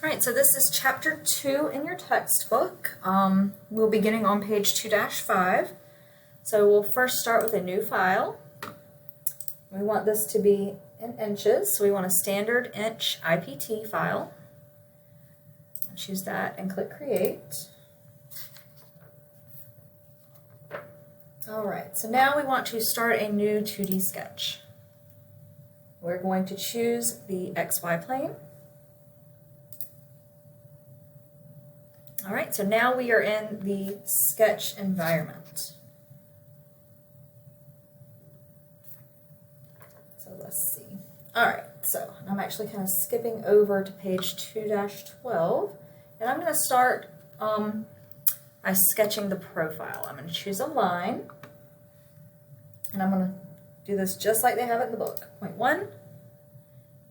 All right, so this is chapter 2 in your textbook. We'll be beginning on page 2-5. So we'll first start with a new file. We want this to be in inches, so we want a standard inch IPT file. Choose that and click create. All right, so now we want to start a new 2D sketch. We're going to choose the XY plane. All right, so now we are in the sketch environment. So let's see. All right, so I'm actually kind of skipping over to page 2-12, and I'm going to start by sketching the profile. I'm going to choose a line, and I'm going to do this just like they have it in the book. Point 1,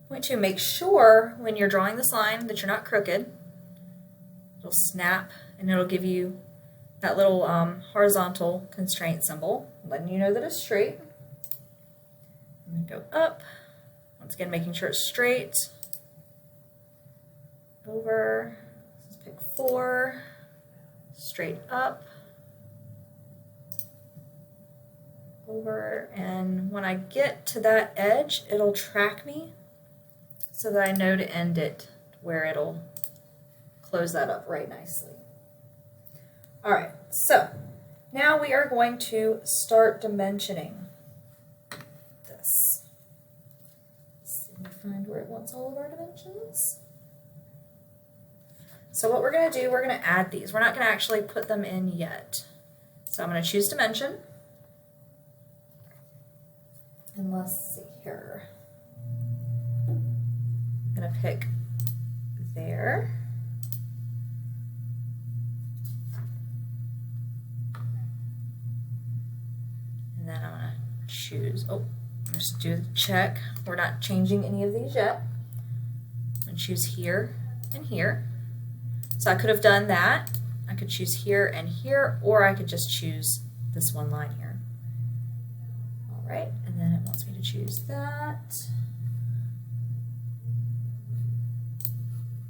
point 2, make sure when you're drawing this line that you're not crooked. It'll snap and it'll give you that little horizontal constraint symbol, letting you know that it's straight. I'm going to go up, once again making sure it's straight, over, let's pick 4, straight up, over, and when I get to that edge, it'll track me so that I know to end it where it'll close that up right nicely. All right, so now we are going to start dimensioning this. Let's see if I find where it wants all of our dimensions. So what we're going to do, we're going to add these. We're not going to actually put them in yet. So I'm going to choose dimension. And let's see here. I'm going to pick there. And then I'm going to choose, just do the check. We're not changing any of these yet. I'm going to choose here and here. So I could have done that. I could choose here and here, or I could just choose this one line here. All right, and then it wants me to choose that.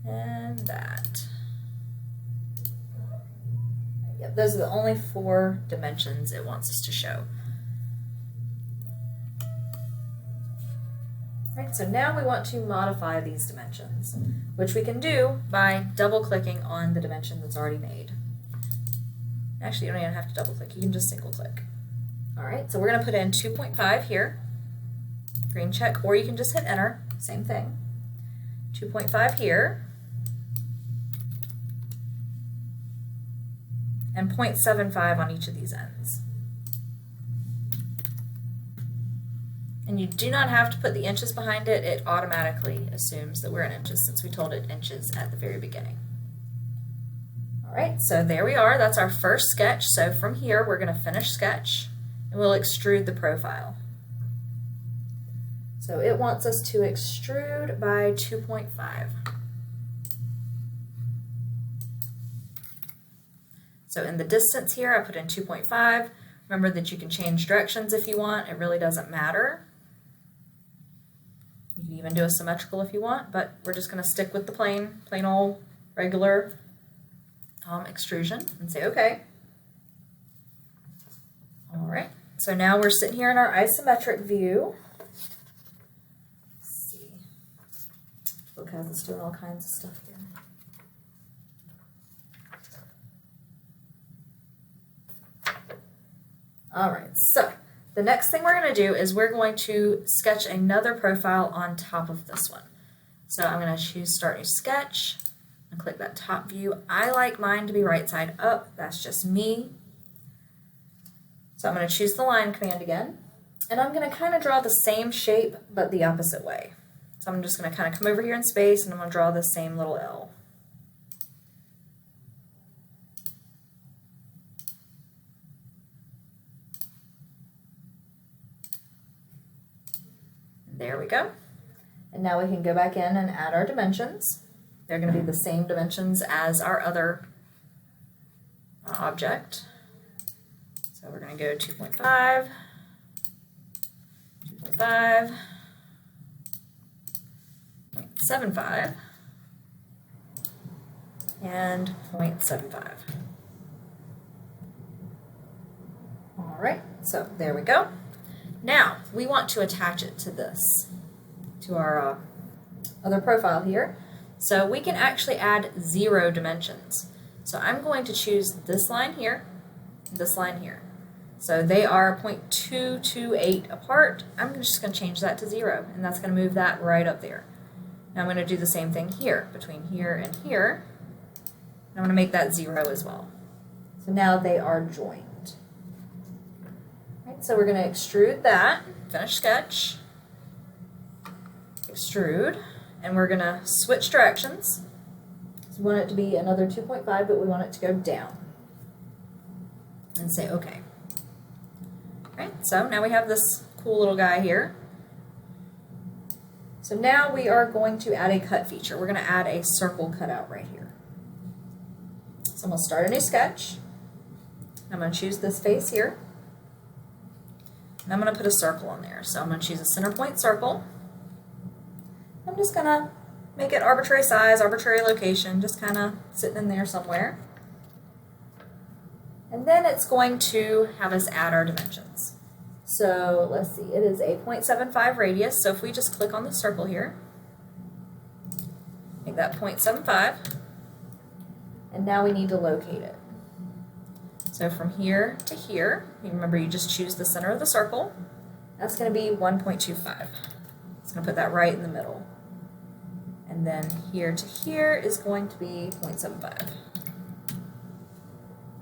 And that. Yep, those are the only 4 dimensions it wants us to show. Right, so now we want to modify these dimensions, which we can do by double-clicking on the dimension that's already made. Actually, you don't even have to double-click, you can just single-click. All right, so we're going to put in 2.5 here, green check, or you can just hit enter, same thing. 2.5 here, and 0.75 on each of these ends. And you do not have to put the inches behind it. It automatically assumes that we're in inches since we told it inches at the very beginning. All right, so there we are. That's our first sketch. So from here, we're going to finish sketch, and we'll extrude the profile. So it wants us to extrude by 2.5. So in the distance here, I put in 2.5. Remember that you can change directions if you want. It really doesn't matter. You can even do a symmetrical if you want, but we're just going to stick with the plain old regular extrusion and say OK. All right, so now we're sitting here in our isometric view. Let's see. Book has us doing all kinds of stuff here. All right, so the next thing we're going to do is we're going to sketch another profile on top of this one. So I'm going to choose Start New Sketch and click that top view. I like mine to be right side up. That's just me. So I'm going to choose the line command again, and I'm going to kind of draw the same shape but the opposite way. So I'm just going to kind of come over here in space, and I'm going to draw the same little L. There we go. And now we can go back in and add our dimensions. They're going to be the same dimensions as our other object. So we're going to go 2.5, 2.5, 0.75, and 0.75. All right, so there we go. Now we want to attach it to this, to our other profile here. So we can actually add 0 dimensions. So I'm going to choose this line here, this line here. So they are 0.228 apart. I'm just going to change that to 0, and that's going to move that right up there. Now I'm going to do the same thing here, between here and here. And I'm going to make that 0 as well. So now they are joined. Right, so we're going to extrude that, finish sketch, extrude, and we're going to switch directions. So we want it to be another 2.5, but we want it to go down. And say OK. Right, so now we have this cool little guy here. So now we are going to add a cut feature. We're going to add a circle cutout right here. So I'm going to start a new sketch. I'm going to choose this face here. And I'm going to put a circle on there. So I'm going to choose a center point circle. I'm just going to make it arbitrary size, arbitrary location, just kind of sitting in there somewhere. And then it's going to have us add our dimensions. So let's see, it is a 0.75 radius. So if we just click on the circle here, make that 0.75, and now we need to locate it. So from here to here, remember you just choose the center of the circle. That's going to be 1.25. It's going to put that right in the middle. And then here to here is going to be 0.75.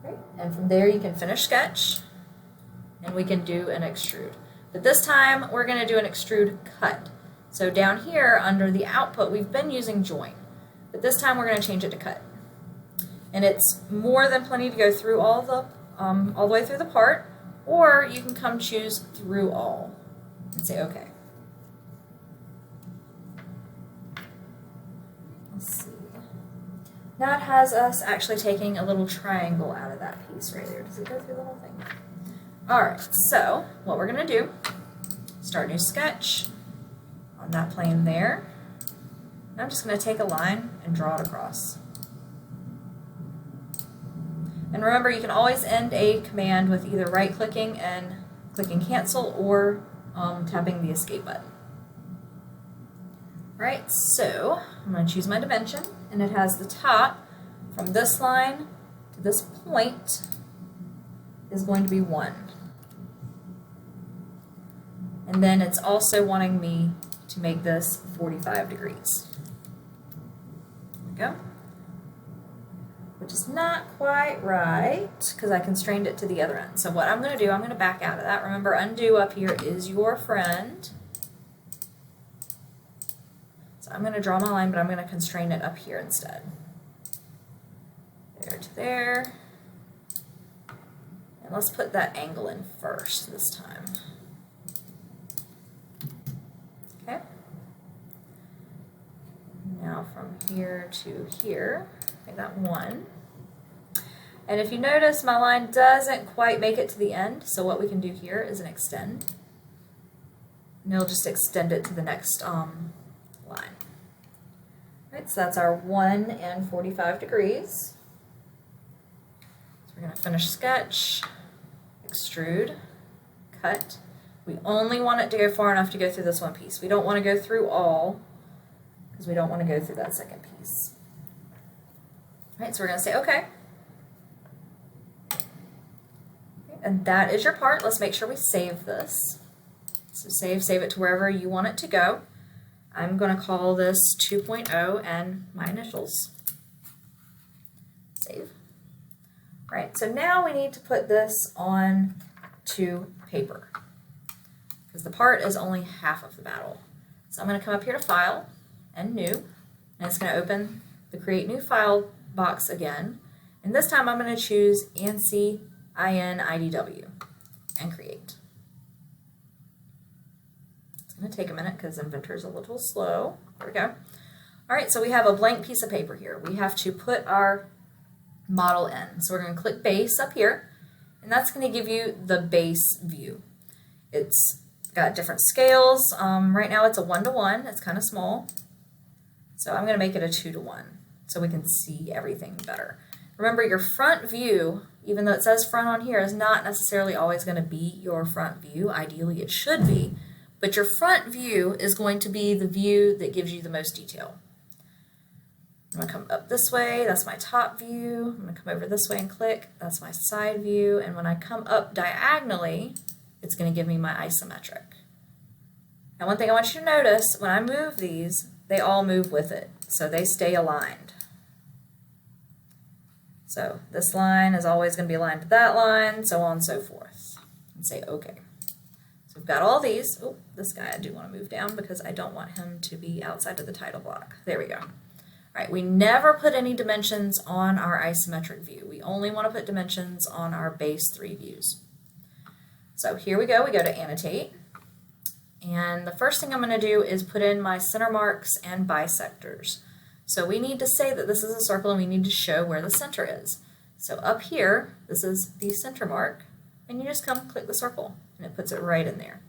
Right. And from there you can finish sketch, and we can do an extrude. But this time we're going to do an extrude cut. So down here under the output we've been using join, but this time we're going to change it to cut. And it's more than plenty to go through all the way through the part, or you can come choose through all and say OK. Let's see. Now it has us actually taking a little triangle out of that piece right there. Does it go through the whole thing? All right, so what we're going to do, start a new sketch on that plane there. And I'm just going to take a line and draw it across. And remember, you can always end a command with either right-clicking and clicking cancel, or tapping the escape button. Right, so I'm going to choose my dimension, and it has the top from this line to this point is going to be 1. And then it's also wanting me to make this 45 degrees. There we go. Which is not quite right, because I constrained it to the other end. So what I'm going to do, I'm going to back out of that. Remember, undo up here is your friend. So I'm going to draw my line, but I'm going to constrain it up here instead. There to there. And let's put that angle in first this time. Okay. Now from here to here, make that 1. And if you notice, my line doesn't quite make it to the end, so what we can do here is an extend. And it'll just extend it to the next line. Right, so that's our 1 and 45 degrees. So we're going to finish sketch, extrude, cut. We only want it to go far enough to go through this one piece. We don't want to go through all, because we don't want to go through that second piece. All right, so we're going to say OK. And that is your part. Let's make sure we save this. So save it to wherever you want it to go. I'm going to call this 2.0 and my initials. Save. Right, so now we need to put this on to paper, because the part is only half of the battle. So I'm going to come up here to File and New, and it's going to open the Create New File box again. And this time I'm going to choose ANSI INIDW and create. It's going to take a minute because Inventor's a little slow. There we go. All right, so we have a blank piece of paper here. We have to put our model in. So we're going to click Base up here, and that's going to give you the base view. It's got different scales. Right now it's a 1:1. It's kind of small. So I'm going to make it a 2:1. so we can see everything better. Remember, your front view, even though it says front on here, is not necessarily always going to be your front view. Ideally, it should be, but your front view is going to be the view that gives you the most detail. I'm going to come up this way, that's my top view. I'm going to come over this way and click, that's my side view. And when I come up diagonally, it's going to give me my isometric. Now, one thing I want you to notice, when I move these, they all move with it, so they stay aligned. So this line is always going to be aligned to that line, so on and so forth. And say OK. So we've got all these. Oh, this guy I do want to move down because I don't want him to be outside of the title block. There we go. All right, we never put any dimensions on our isometric view. We only want to put dimensions on our base 3 views. So here we go to annotate. And the first thing I'm going to do is put in my center marks and bisectors. So we need to say that this is a circle and we need to show where the center is. So up here, this is the center mark, and you just come click the circle and it puts it right in there.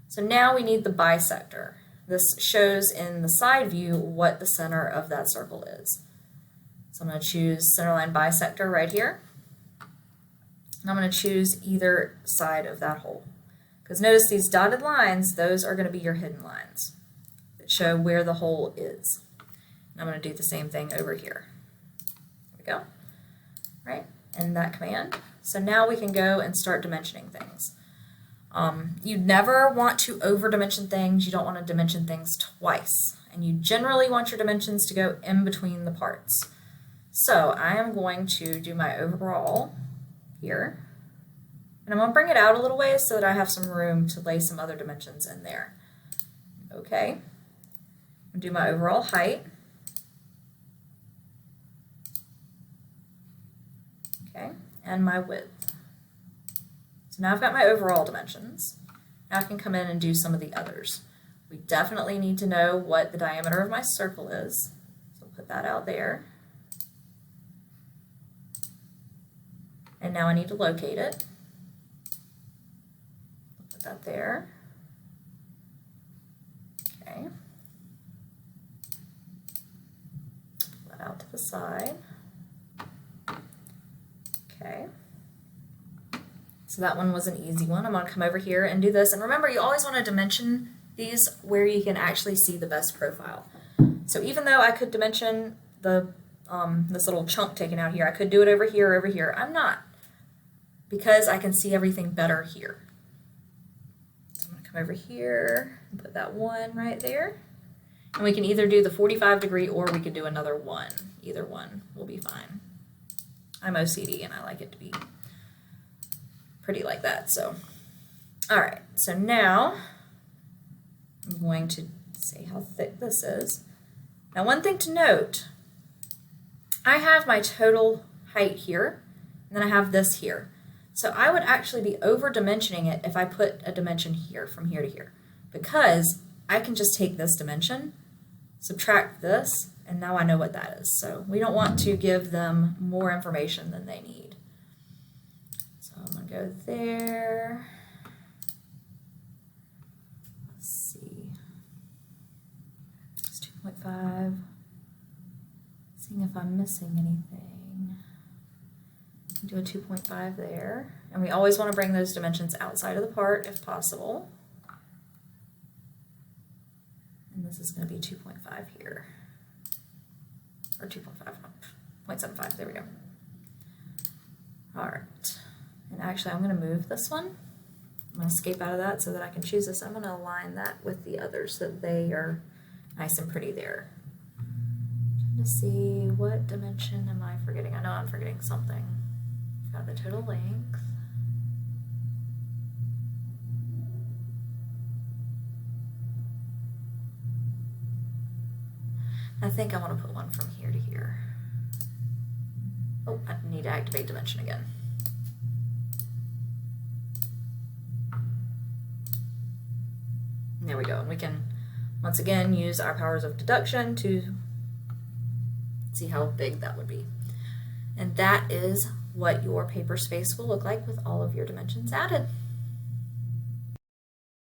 So now we need the bisector. This shows in the side view what the center of that circle is. So I'm going to choose centerline bisector right here. And I'm going to choose either side of that hole. Because notice these dotted lines, those are going to be your hidden lines that show where the hole is. And I'm going to do the same thing over here. There we go. Right, and that command. So now we can go and start dimensioning things. You never want to over dimension things. You don't want to dimension things twice. And you generally want your dimensions to go in between the parts. So I am going to do my overall here. And I'm going to bring it out a little ways so that I have some room to lay some other dimensions in there. Okay. I'm going to do my overall height. Okay. And my width. So now I've got my overall dimensions. Now I can come in and do some of the others. We definitely need to know what the diameter of my circle is. So I'll put that out there. And now I need to locate it. Put that there. Okay. Put that out to the side. Okay. So that one was an easy one. I'm going to come over here and do this. And remember, you always want to dimension these where you can actually see the best profile. So even though I could dimension the this little chunk taken out here, I could do it over here or over here. I'm not, because I can see everything better here. So I'm going to come over here and put that one right there. And we can either do the 45 degree or we could do another one. Either one will be fine. I'm OCD and I like it to be pretty like that. So, all right. So now I'm going to say how thick this is. Now, one thing to note, I have my total height here, and then I have this here. So I would actually be over dimensioning it if I put a dimension here from here to here, because I can just take this dimension, subtract this, and now I know what that is. So we don't want to give them more information than they need. So I'm going to go there. Let's see. It's 2.5. Seeing if I'm missing anything. Do a 2.5 there. And we always want to bring those dimensions outside of the part if possible. And this is going to be 2.5 here. Or 2.5, 0.75, there we go. All right, and actually I'm gonna move this one. I'm gonna escape out of that so that I can choose this. I'm gonna align that with the others so that they are nice and pretty there. Trying to see, what dimension am I forgetting? I know I'm forgetting something. Got the total length. I think I want to put one from here to here. Oh, I need to activate dimension again. There we go. And we can, once again, use our powers of deduction to see how big that would be. And that is what your paper space will look like with all of your dimensions added.